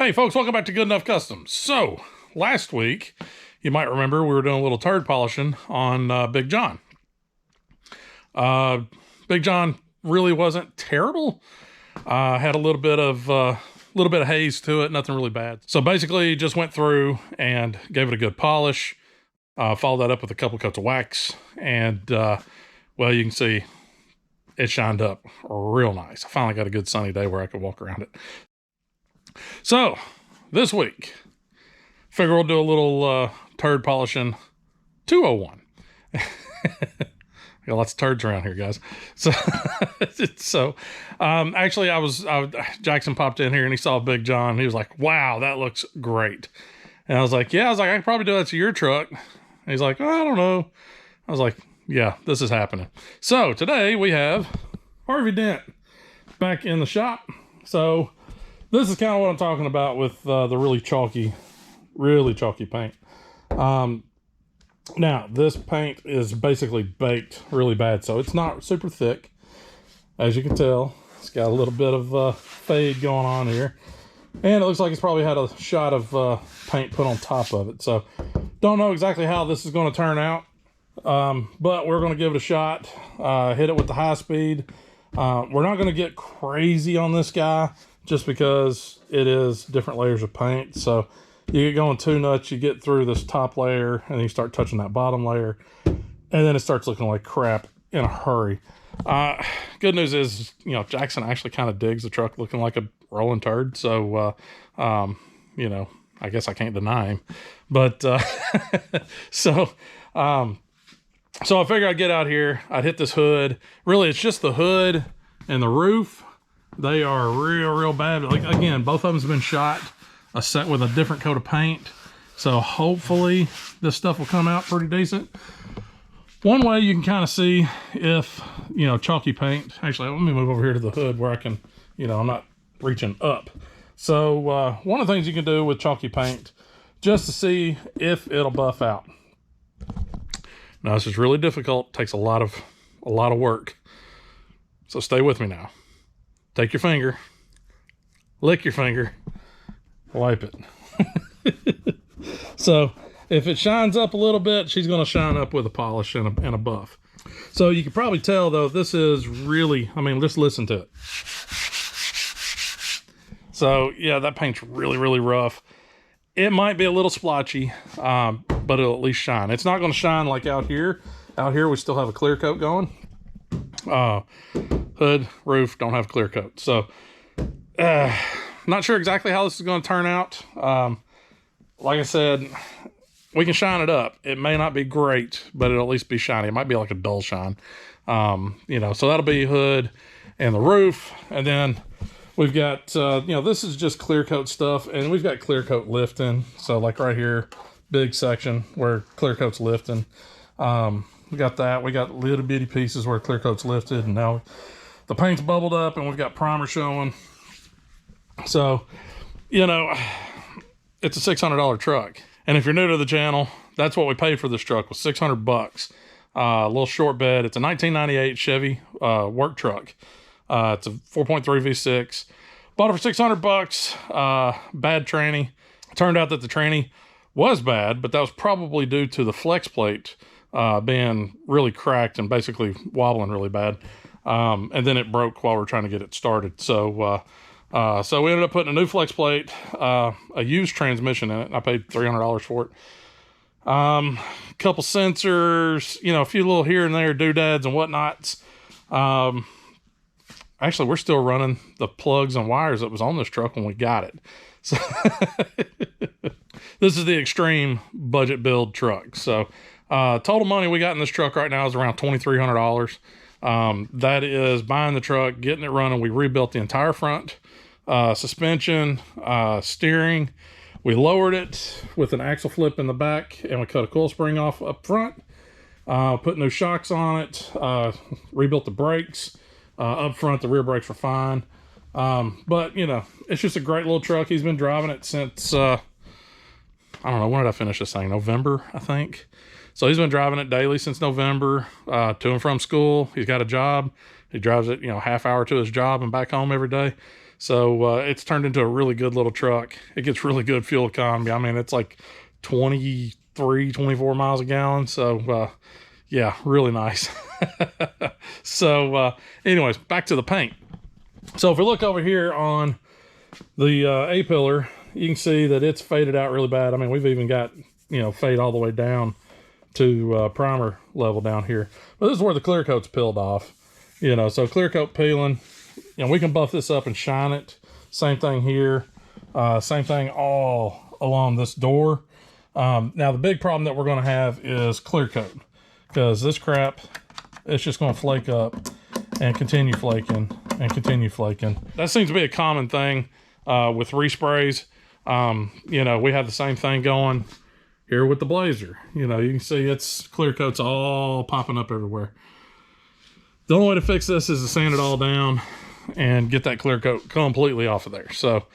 Hey folks, welcome back to Good Enough Customs. So, last week, you might remember we were doing a little turd polishing on Big John. Big John really wasn't terrible. Had a little bit of haze to it, nothing really bad. So basically, just went through and gave it a good polish. Followed that up with a couple coats of wax, and well, you can see it shined up real nice. I finally got a good sunny day where I could walk around it. So, this week, figure we'll do a little turd polishing 201. Got lots of turds around here, guys. So, actually, Jackson popped in here and he saw Big John. He was like, wow, that looks great. And I was like, I could probably do that to your truck. And he's like, oh, I don't know. I was like, yeah, this is happening. So, today we have Harvey Dent back in the shop. So, this is kind of what I'm talking about with the really chalky paint. Now, this paint is basically baked really bad, so it's not super thick. As you can tell, it's got a little bit of fade going on here. And it looks like it's probably had a shot of paint put on top of it. So, don't know exactly how this is going to turn out. But we're going to give it a shot. Hit it with the high speed. We're not going to get crazy on this guy, just because it is different layers of paint. So you get going too nuts, you get through this top layer and then you start touching that bottom layer, and then it starts looking like crap in a hurry. Good news is, Jackson actually kind of digs the truck looking like a rolling turd. So, I guess I can't deny him, but, so I figured I'd get out here, I'd hit this hood. Really, it's just the hood and the roof. They are real bad. Like, again, both of them's been shot with a different coat of paint. So hopefully this stuff will come out pretty decent. One way you can kind of see if, chalky paint. Actually, let me move over here to the hood where I can, I'm not reaching up. So one of the things you can do with chalky paint, just to see if it'll buff out. Now, this is really difficult. It takes a lot of work. So stay with me now. Take your finger, lick your finger, wipe it. So if it shines up a little bit, she's going to shine up with a polish and a buff. So you can probably tell, though, this is really, just listen to it. So, yeah, that paint's really rough. It might be a little splotchy, but it'll at least shine. It's not going to shine like out here. Out here, we still have a clear coat going. Hood, roof, don't have clear coat. So, not sure exactly how this is going to turn out. Like I said, we can shine it up. It may not be great, but it'll at least be shiny. It might be like a dull shine. So that'll be hood and the roof. And then we've got, this is just clear coat stuff, and we've got clear coat lifting. So like right here, big section where clear coat's lifting. We got that. We got little bitty pieces where clear coat's lifted, and now the paint's bubbled up and we've got primer showing. So, it's a $600 truck. And if you're new to the channel, that's what we paid for this truck, was $600. A little short bed. It's a 1998 Chevy work truck. It's a 4.3 V6. Bought it for $600. Bad tranny. It turned out that the tranny was bad, but that was probably due to the flex plate being really cracked and basically wobbling really bad. And then it broke while we were trying to get it started. So we ended up putting a new flex plate, a used transmission in it. I paid $300 for it. Couple sensors, a few little here and there doodads and whatnots. Actually, we're still running the plugs and wires that was on this truck when we got it. So this is the extreme budget build truck. So total money we got in this truck right now is around $2,300. That is buying the truck, getting it running. We rebuilt the entire front, suspension, steering. We lowered it with an axle flip in the back, and we cut a coil spring off up front, put new shocks on it, rebuilt the brakes. Up front, the rear brakes were fine. But, it's just a great little truck. He's been driving it since, I don't know, when did I finish this thing? November, I think. So he's been driving it daily since November, to and from school. He's got a job. He drives it, half hour to his job and back home every day. So it's turned into a really good little truck. It gets really good fuel economy. I mean, it's like 23, 24 miles a gallon. So yeah, really nice. So anyways, back to the paint. So if we look over here on the A-pillar, you can see that it's faded out really bad. I mean, we've even got, you know, fade all the way down to primer level down here. But this is where the clear coat's peeled off. You know, so clear coat peeling, you know, we can buff this up and shine it. Same thing here. Same thing all along this door. Now, the big problem that we're going to have is clear coat. Because this crap, it's just going to flake up and continue flaking and continue flaking. That seems to be a common thing with resprays. You know, we have the same thing going here with the Blazer. You know, you can see it's clear coats all popping up everywhere. The only way to fix this is to sand it all down and get that clear coat completely off of there. So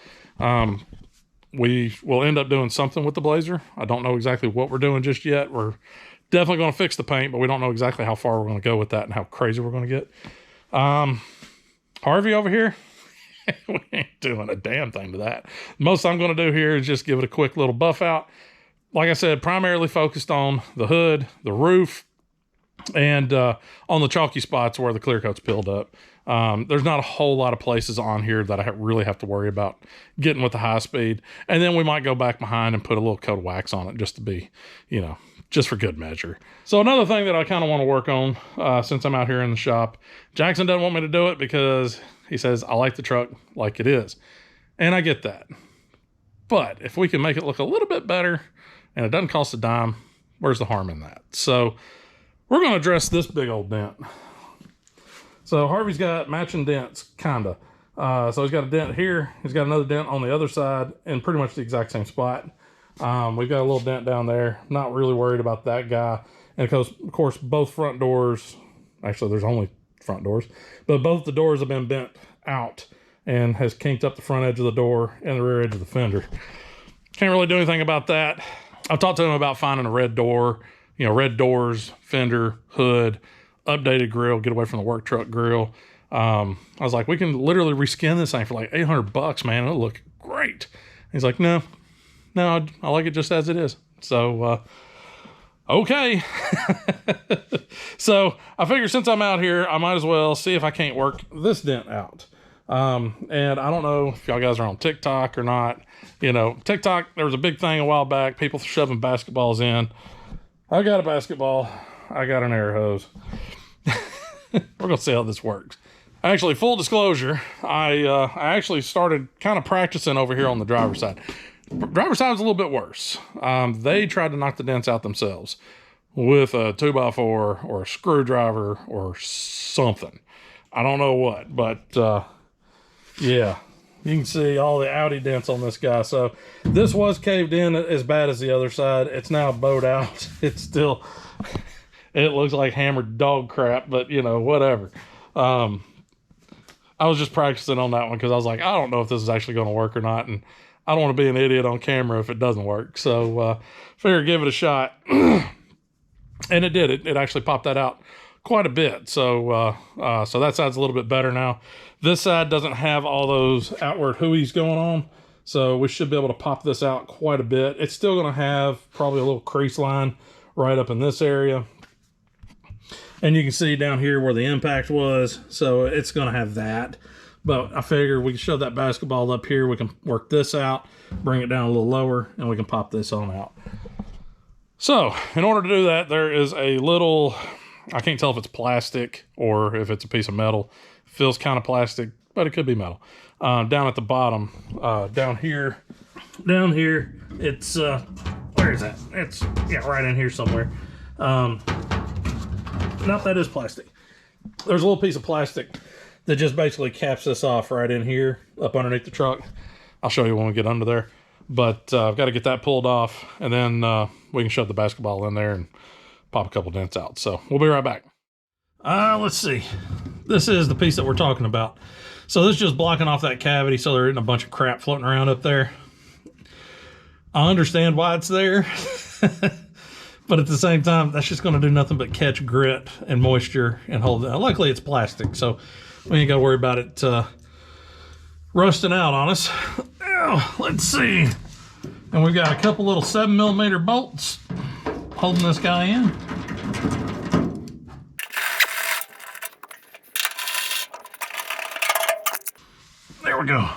we will end up doing something with the Blazer. I don't know exactly what we're doing just yet. We're definitely going to fix the paint, but we don't know exactly how far we're going to go with that and how crazy we're going to get. Harvey over here, we ain't doing a damn thing to that. Most I'm going to do here is just give it a quick little buff out. Like I said, primarily focused on the hood, the roof, and on the chalky spots where the clear coat's peeled up. There's not a whole lot of places on here that I really have to worry about getting with the high speed. And then we might go back behind and put a little coat of wax on it just to be, you know, just for good measure. So another thing that I kind of want to work on since I'm out here in the shop, Jackson doesn't want me to do it because he says, I like the truck like it is. And I get that. But if we can make it look a little bit better and it doesn't cost a dime, where's the harm in that? So we're going to address this big old dent. So Harvey's got matching dents, kinda. So he's got a dent here. He's got another dent on the other side in pretty much the exact same spot. We've got a little dent down there. Not really worried about that guy. And of course, both front doors, actually there's only front doors, but both the doors have been bent out and has kinked up the front edge of the door and the rear edge of the fender. Can't really do anything about that. I've talked to him about finding a red door, you know, red doors, fender, hood, updated grill, get away from the work truck grill. I was like, we can literally reskin this thing for like $800, man. It'll look great. He's like, no, I like it just as it is. So, okay. So I figure since I'm out here, I might as well see if I can't work this dent out. And I don't know if y'all guys are on TikTok or not. You know, TikTok, there was a big thing a while back, people shoving basketballs in. I got a basketball. I got an air hose. We're going to see how this works. Actually, full disclosure, I actually started kind of practicing over here on the driver's side. Driver's side was a little bit worse. They tried to knock the dents out themselves with a 2x4 or a screwdriver or something. I don't know what, but yeah, you can see all the Audi dents on this guy. So this was caved in as bad as the other side. It's now bowed out. It's still, it looks like hammered dog crap, but you know, whatever. I was just practicing on that one because I was like, I don't know if this is actually going to work or not. And I don't want to be an idiot on camera if it doesn't work. So figure give it a shot. And it did. It actually popped that out quite a bit. So so that side's a little bit better now. This side doesn't have all those outward hooeys going on. So we should be able to pop this out quite a bit. It's still going to have probably a little crease line right up in this area. And you can see down here where the impact was. So it's going to have that. But I figure we can shove that basketball up here. We can work this out, bring it down a little lower, and we can pop this on out. So in order to do that, there is a little, I can't tell if it's plastic or if it's a piece of metal. It feels kind of plastic, but it could be metal. Down at the bottom, down here, it's, where is that? It's, yeah, right in here somewhere. Nope, that is plastic. There's a little piece of plastic that just basically caps this off right in here, up underneath the truck. I'll show you when we get under there. But I've got to get that pulled off, and then we can shove the basketball in there and pop a couple dents out. So we'll be right back. Let's see. This is the piece that we're talking about. So this is just blocking off that cavity so there isn't a bunch of crap floating around up there. I understand why it's there. But at the same time, that's just going to do nothing but catch grit and moisture and hold it. Luckily, it's plastic, so we ain't got to worry about it rusting out on us. Now, let's see. And we've got a couple little 7mm bolts holding this guy in. There we go.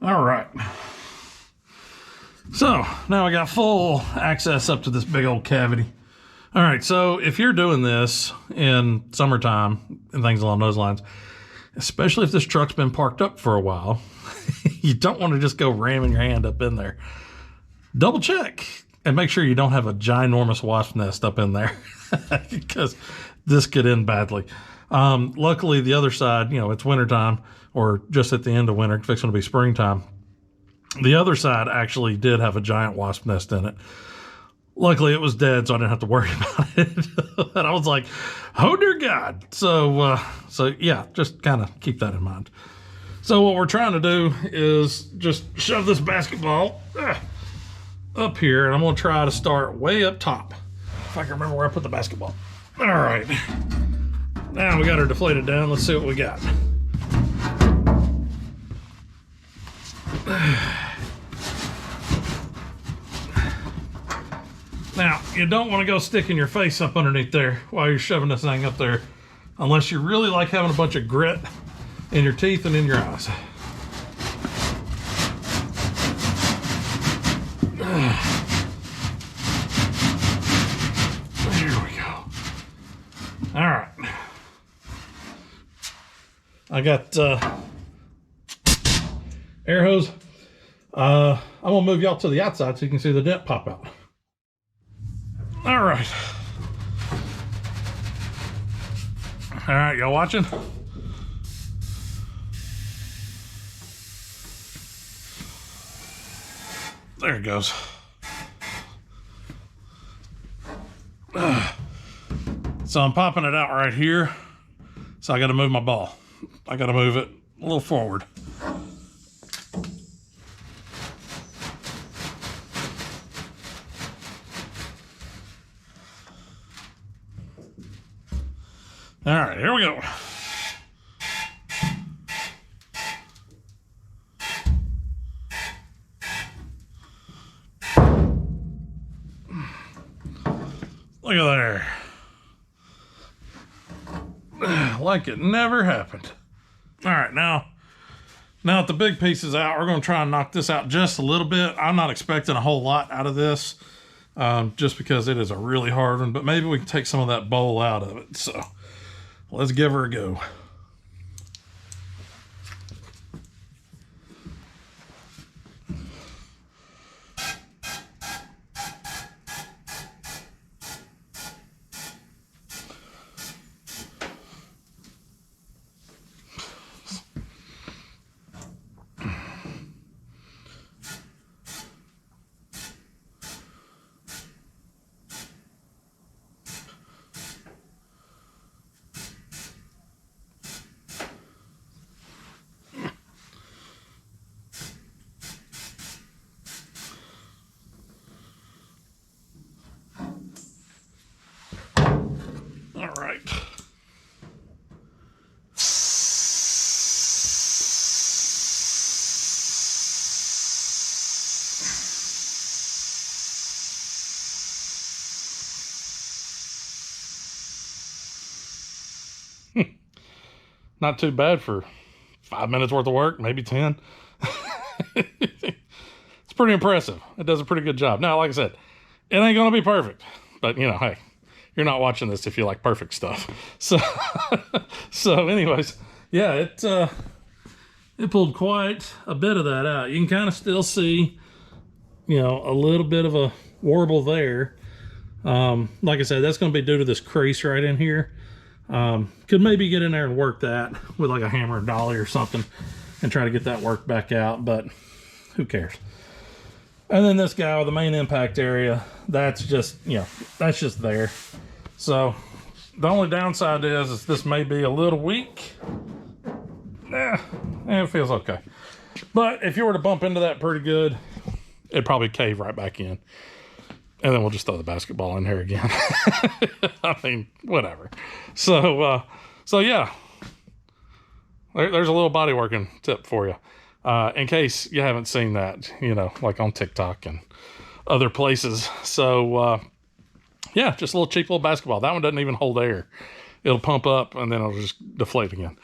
All right. So now I got full access up to this big old cavity. All right, so if you're doing this in summertime and things along those lines, especially if this truck's been parked up for a while, you don't want to just go ramming your hand up in there. Double check and make sure you don't have a ginormous wasp nest up in there because this could end badly. Luckily, the other side, it's wintertime or just at the end of winter, fixing to be springtime. The other side actually did have a giant wasp nest in it. Luckily, it was dead, so I didn't have to worry about it. And I was like, oh, dear God. So yeah, just kind of keep that in mind. So what we're trying to do is just shove this basketball up here, and I'm going to try to start way up top. If I can remember where I put the basketball. All right. Now we got her deflated down. Let's see what we got. Now, you don't want to go sticking your face up underneath there while you're shoving this thing up there, unless you really like having a bunch of grit in your teeth and in your eyes. There we go. All right. I got air hose. I'm gonna move y'all to the outside so you can see the dent pop out. All right. All right, y'all watching? There it goes. So I'm popping it out right here. So I got to move my ball. I got to move it a little forward. All right, here we go. Look at there. Like it never happened. All right, now that the big piece is out, we're going to try and knock this out just a little bit. I'm not expecting a whole lot out of this, just because it is a really hard one, but maybe we can take some of that bowl out of it. So let's give her a go. All right. Not too bad for 5 minutes worth of work, maybe 10. It's pretty impressive. It does a pretty good job. Now, like I said, it ain't going to be perfect, but hey, you're not watching this if you like perfect stuff. So anyways, yeah, it pulled quite a bit of that out. You can kind of still see, a little bit of a warble there. Like I said, that's going to be due to this crease right in here. Could maybe get in there and work that with like a hammer and dolly or something and try to get that worked back out, but who cares? And then this guy with the main impact area, that's just, that's just there. So the only downside is this may be a little weak. It feels okay. But if you were to bump into that pretty good, it'd probably cave right back in. And then we'll just throw the basketball in here again. I mean, whatever. So yeah. there's a little body working tip for you. In case you haven't seen that, you know, like on TikTok and other places. So, yeah, just a little cheap little basketball. That one doesn't even hold air. It'll pump up and then it'll just deflate again,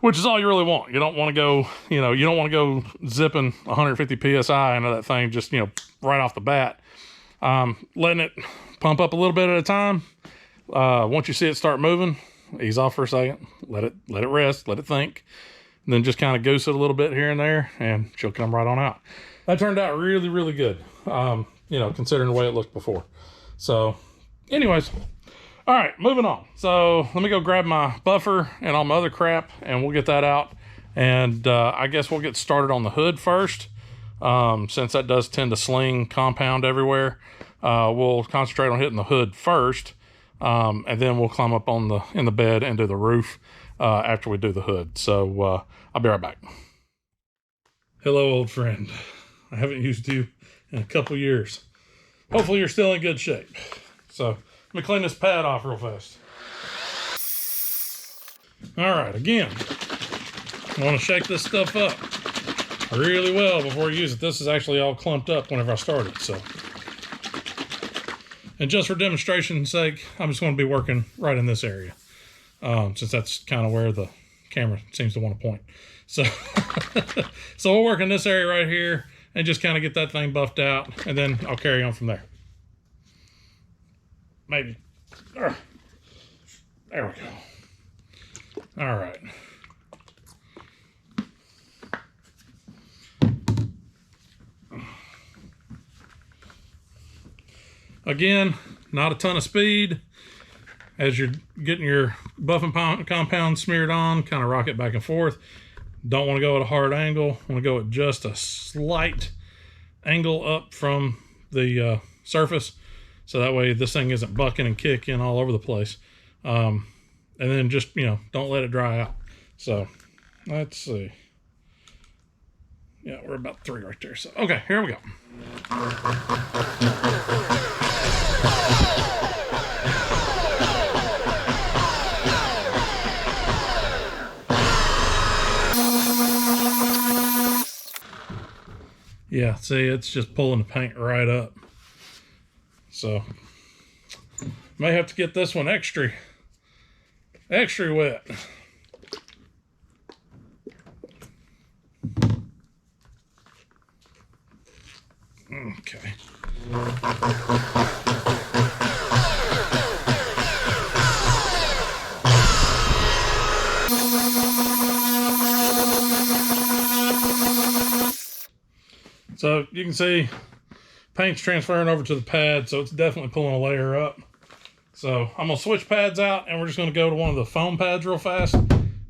which is all you really want. You don't want to go, you know, you don't want to go zipping 150 PSI into that thing just, you know, right off the bat. Letting it pump up a little bit at a time. Once you see it start moving, ease off for a second, let it rest, let it think, and then just kind of goose it a little bit here and there, and she'll come right on out. That turned out really, really good, you know, considering the way it looked before. So, anyways, all right, moving on. So let me go grab my buffer and all my other crap, and we'll get that out. And I guess we'll get started on the hood first, since that does tend to sling compound everywhere. We'll concentrate on hitting the hood first. And then we'll climb up on in the bed and do the roof after we do the hood. So I'll be right back. Hello, old friend. I haven't used you in a couple years. Hopefully you're still in good shape. So let me clean this pad off real fast. All right, again, I want to shake this stuff up really well before you use it. This is actually all clumped up whenever I started, so. And just for demonstration's sake, I'm just going to be working right in this area, since that's kind of where the camera seems to want to point. So, so we'll work in this area right here and just kind of get that thing buffed out, and then I'll carry on from there. Maybe. There we go. All right. Again, not a ton of speed. As you're getting your buffing compound smeared on, kind of rock it back and forth. Don't want to go at a hard angle. Want to go at just a slight angle up from the surface. So that way this thing isn't bucking and kicking all over the place. And then just, you know, don't let it dry out. So let's see. Yeah, we're about 3 right there. So, okay, here we go. Yeah, see, it's just pulling the paint right up. So, may have to get this one extra wet. Okay. So you can see paint's transferring over to the pad, so it's definitely pulling a layer up. So I'm gonna switch pads out, and we're just gonna go to one of the foam pads real fast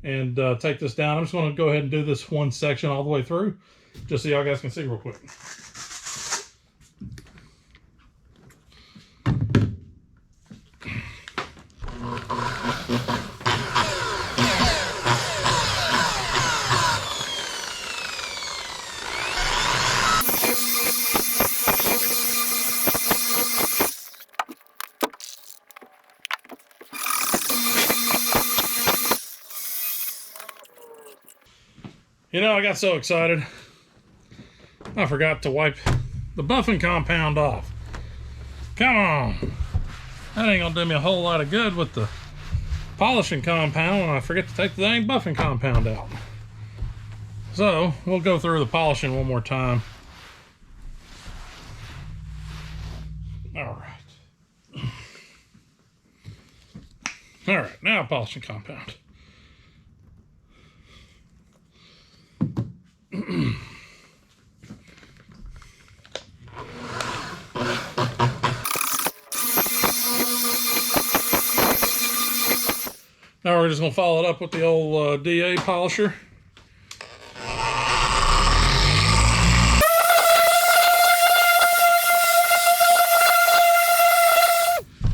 and take this down. I'm just gonna go ahead and do this one section all the way through, just so y'all guys can see real quick. You know, I got so excited, I forgot to wipe the buffing compound off. Come on. That ain't gonna do me a whole lot of good with the polishing compound when I forget to take the dang buffing compound out. So, we'll go through the polishing one more time. All right. All right, now polishing compound. Now we're just going to follow it up with the old DA polisher.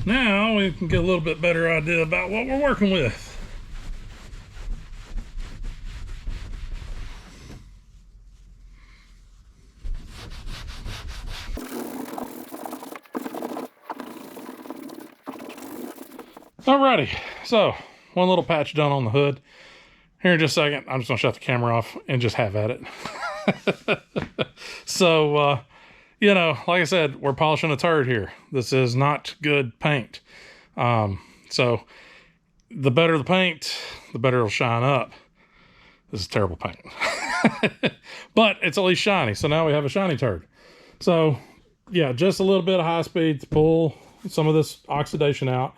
Now we can get a little bit better idea about what we're working with. Alrighty, so one little patch done on the hood. here in just a second, I'm just gonna shut the camera off and just have at it. So, you know, like I said, we're polishing a turd here. This is not good paint. So the better the paint, the better it'll shine up. This is terrible paint. But it's at least shiny. So now we have a shiny turd. So yeah, just a little bit of high speed to pull some of this oxidation out.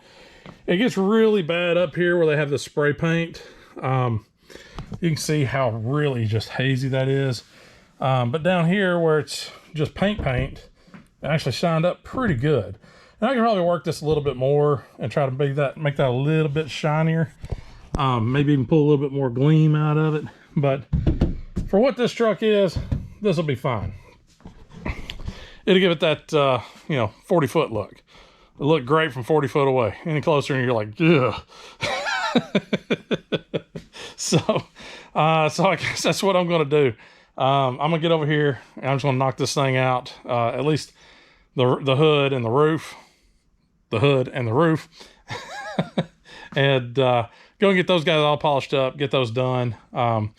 It gets really bad up here where they have the spray paint. You can see how really just hazy that is. But down here where it's just paint, it actually shined up pretty good. And I can probably work this a little bit more and try to make that a little bit shinier. Maybe even pull a little bit more gleam out of it. But for what this truck is, this will be fine. It'll give it that, you know, 40-foot look. It'll look great from 40 foot away. Any closer and you're like, yeah. So I guess that's what I'm going to do. I'm going to get over here and I'm just going to knock this thing out. At least the hood and the roof. The hood and the roof. And go and get those guys all polished up, get those done. And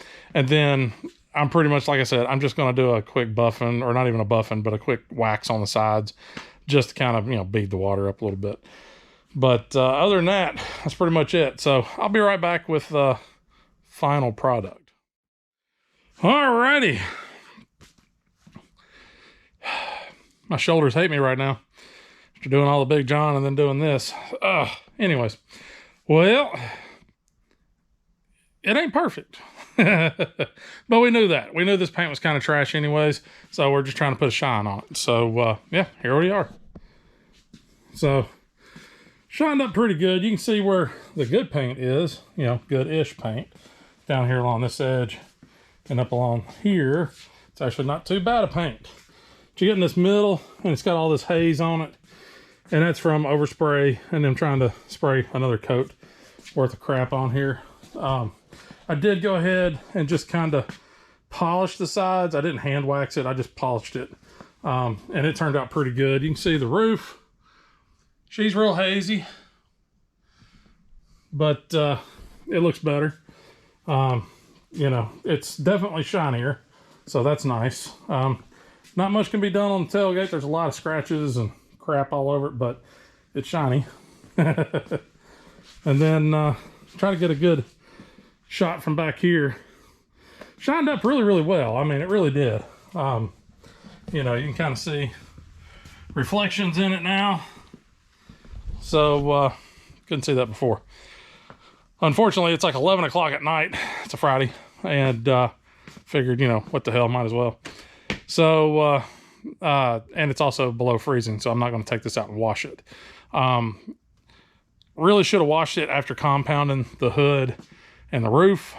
then I'm pretty much, like I said, I'm just going to do a quick buffing, or not even a buffing, but a quick wax on the sides, just to kind of, you know, bead the water up a little bit. But other than that, that's pretty much it. So I'll be right back with the final product. Alrighty. My shoulders hate me right now. After doing all the Big John and then doing this. Anyways. Well, it ain't perfect. But we knew that. We knew this paint was kind of trash anyways. So we're just trying to put a shine on it. So, yeah, here we are. So, shined up pretty good. You can see where the good paint is. You know, good-ish paint. Down here along this edge. And up along here. It's actually not too bad a paint. But you get in this middle, and it's got all this haze on it. And that's from overspray and them trying to spray another coat worth of crap on here. I did go ahead and just kind of polish the sides. I didn't hand wax it. I just polished it. And it turned out pretty good. You can see the roof. She's real hazy. But it looks better. You know, it's definitely shinier. So that's nice. Not much can be done on the tailgate. There's a lot of scratches and crap all over it, but it's shiny. And then try to get a good shot from back here. Shined up really, really well. I mean, it really did. You know, you can kind of see reflections in it now. So, couldn't see that before. Unfortunately, it's like 11 o'clock at night. It's a Friday. And figured, you know, what the hell, might as well. So, and it's also below freezing, so I'm not going to take this out and wash it. Really should have washed it after compounding the hood and the roof,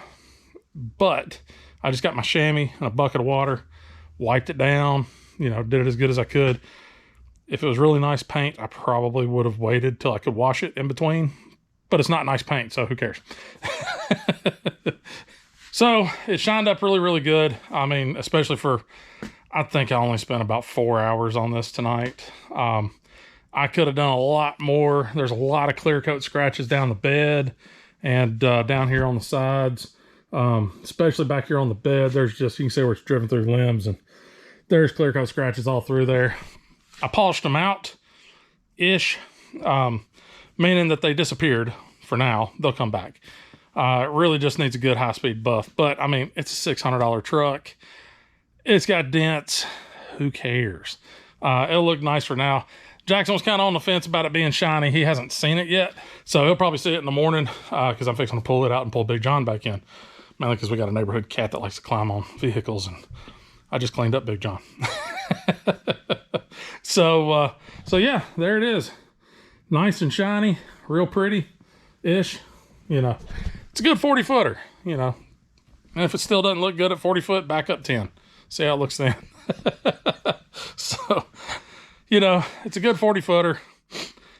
but I just got my chamois and a bucket of water, wiped it down, you know, did it as good as I could. If it was really nice paint, I probably would have waited till I could wash it in between, but it's not nice paint, so who cares? So it shined up really, really good. I mean, especially for, I think I only spent about 4 hours on this tonight. I could have done a lot more. There's a lot of clear coat scratches down the bed and down here on the sides, especially back here on the bed. There's just, you can see where it's driven through limbs, and there's clear coat scratches all through there. I polished them out-ish, meaning that they disappeared for now. They'll come back. It really just needs a good high-speed buff. But, I mean, it's a $600 truck. It's got dents. Who cares? It'll look nice for now. Jackson was kind of on the fence about it being shiny. He hasn't seen it yet. So he'll probably see it in the morning because I'm fixing to pull it out and pull Big John back in. Mainly because we got a neighborhood cat that likes to climb on vehicles. And I just cleaned up Big John. So yeah, there it is. Nice and shiny. Real pretty-ish. You know, it's a good 40-footer, you know. And if it still doesn't look good at 40 foot, back up 10. See how it looks then. So, you know, it's a good 40-footer.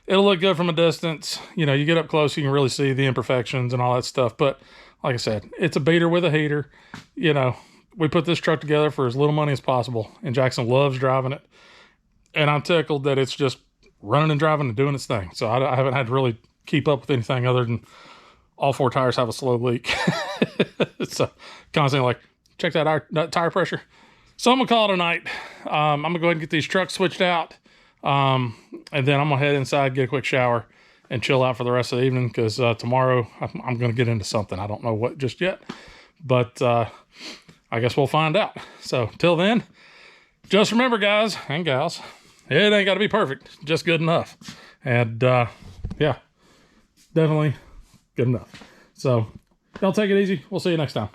It'll look good from a distance. You know, you get up close, you can really see the imperfections and all that stuff. But like I said, it's a beater with a heater. You know, we put this truck together for as little money as possible. And Jackson loves driving it. And I'm tickled that it's just running and driving and doing its thing. So I haven't had to really keep up with anything other than all 4 tires have a slow leak. It's constantly like, check that tire pressure. So I'm gonna call it a night. I'm gonna go ahead and get these trucks switched out. And then I'm gonna head inside, get a quick shower, and chill out for the rest of the evening, because tomorrow I'm gonna get into something. I don't know what just yet, but I guess we'll find out. So till then, just remember, guys and gals, it ain't gotta be perfect, just good enough. And yeah, definitely good enough. So y'all take it easy. We'll see you next time.